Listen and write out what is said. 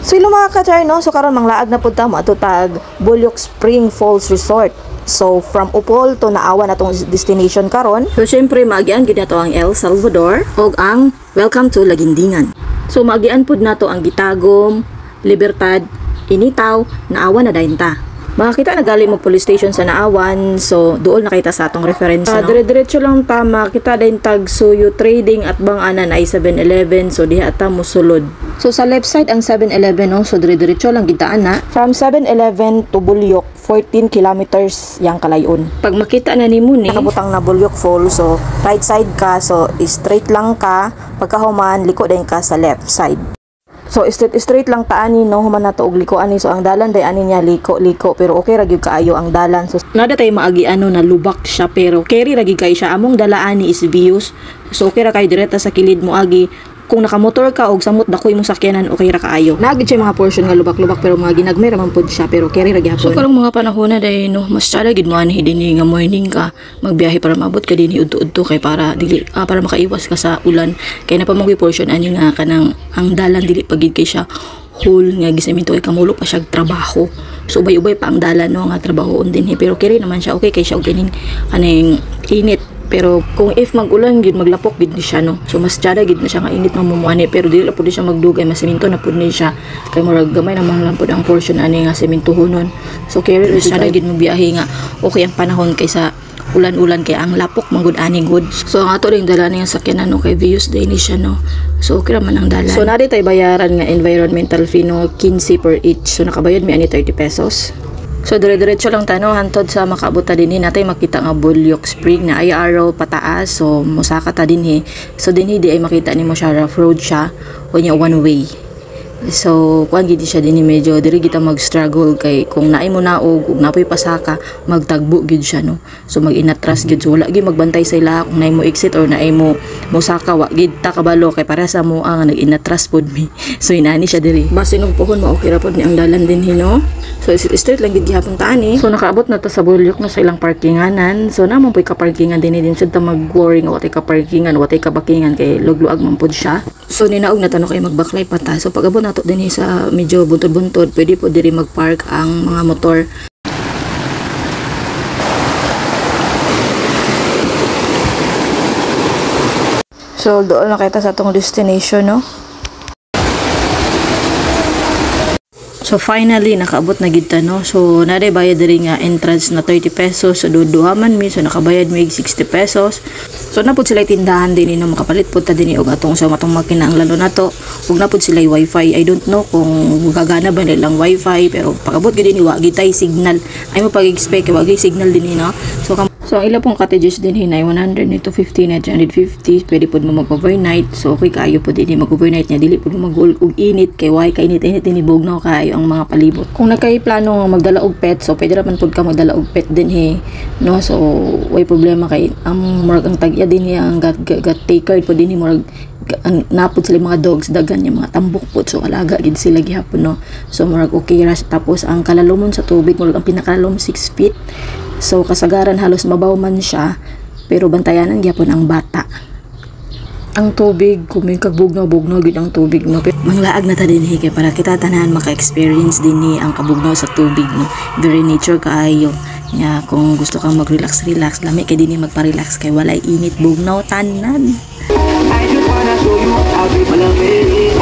So ilo mga ka-char, no? So karon manglaag na pud ta mo atutag Bulyok Spring Falls Resort. So from Upol to Naawa na tong destination karon. So syempre maagian gid nato ang El Salvador ug ang Welcome to Lagindingan. So maagian pud nato ang Gitagom, Libertad, Initaw, Naawa na dayon ta. Makakita na gali mo police station sa Naawan, so dool nakita sa atong reference. Dire-diretso lang ta, makita din tag Suyo Trading at banganan ay 7-Eleven, so diha ta musulod. So sa left side ang 7-Eleven, no? So dire-diretso lang gitaan na. From 7-Eleven to Bulyok, 14 kilometers yang kalayon. Pag makita na nimo ni nakabutang na Bulyok Falls, so right side ka, so straight lang ka, pagkahuman liko din ka sa left side. So straight lang taani, no, human nato og liko ani. So ang dalan day ani niya liko pero okay ra gyud kaayo ang dalan. So nada tay maagi ano na lubak siya pero carry ra gyud kay siya. Among dalaani is views. So okay ra kay direta sa kilid mo agi. Kung nakamotor ka og samot dakoy mo sakyanan, okay ra kaayo. Nagid siya mga portion nga lubak-lubak pero mga ginagmay ra man pud siya pero carry ra gyapon. So karong mga panahon na day, no, mas tsada gid mo ani dinhi nga morning ka magbiyahe para maabot ka dinhi udto-udto kay para dili para makaiwas ka sa ulan. Kay na pa mga portion ani nga kanang ang dalan dili pagid kay siya whole nga gisemento kay kamulo pa siya trabaho. So ubay-ubay pa ang dalan, no, nga trabahoon dinhi pero carry naman siya okay kay siya og kining aning init. Pero kung if mag-ulan gid maglapok gid ni siya, no. So mas tsada gid na siya nga init mamumuani pero dili pud siya magdugay, masemento na pud ni siya. Kay murag gamay naman lang pud ang portion ani nga sementohonon. So carry tsada gid mo biyahe nga okay ang panahon kaysa ulan-ulan kay ang lapok manggod ani good. So ang ato ring dalan nga sakyanan, no, kay views day ni siya, no. So okay raman ang dalan. So nari tay bayaran nga environmental fee, no, 15 per each. So nakabayad mi ani 30 pesos. So dire-diretso lang tano hantod sa makaabot ta dinhi natay makita nga Bulyok Spring na ay araw pataas, so mosaka ta dinhi. So dinhi di ay makita nimo siya rough road siya o nya one way. So kuan gid siya dinhi medyo diri kita mag-struggle kay kung naay mo naog ug napoy pasaka magtagbo gid siya, no. So mag-inatras gid, so wala gid magbantay sa ila kung naay mo exit or naay mo mosaka wa gid ta kabalo kay para sa mo ang nag-inatras pod mi. So inani siya diri base nung pohon mo okay ra pod ni ang dalan dinhi, no. So straight lang gid gihapon ta ani. So nakaabot na ta sa Bulyok, no, sa ilang parkinganan. So namon poy ka parkingan dinhi din sud ta mag-worry nga watay ka parkingan, watay ka bakingan kay lugluag man pod siya. So ninaog na tanong kay magbaklay pa ta. So pag-abot nato dinhi sa medyo buntod-buntod, pwede po diri mag-park ang mga motor. So doon na kita sa atong destination, no. So finally nakaabot na gid ta, no. So nare bayad diri nga entrance na 30 pesos. So duduhaman mi, so nakabayad mi 60 pesos. So napud sila tindahan dinhi, no, makapalit pud ta dinhi og atong sa matong makina ang lalo nato. Ug napud sila wifi. I don't know kung gagana ba nilang wifi pero pag-abot gid dinhi wa gid tay signal. Ay mo pag-expect wa gid signal dinhi, no. So ang ila pong cottages din hinay 100 nito 50 na 150, pwede pud mo mag-overnight. So okay kaayo pud dinhi mag-overnight nya, dili pud mo mag-ul og init kay way ka init-init ni bugnaw kaayo ang mga palibot. Kung nakay plano magdala og pet, so pwede ra man pud ka magdala og pet dinhi, no. So way problema kay ang murag ang tag-iya dinhi ang got take care pud dinhi murag napod sila mga dogs dagan yung mga tambok po, so alaga gid sila gihapon, no. So murag okay ra. Tapos ang kalalumon sa tubig murag ang pinakalalom 6 feet. So kasagaran halos mabaw man siya pero bantayanan gyapon ang bata. Ang tubig kuming kagbugnaw-bugnaw gid ang tubig, no. Manglaag na ta dinhi kay para kita tanan maka-experience dinhi ang kabugnaw sa tubig, no. Very nature kaayo. Nya kung gusto kang mag-relax lami kay dinhi magpa-relax kay walay init bugnaw tanan. I just wanna show you how people love me.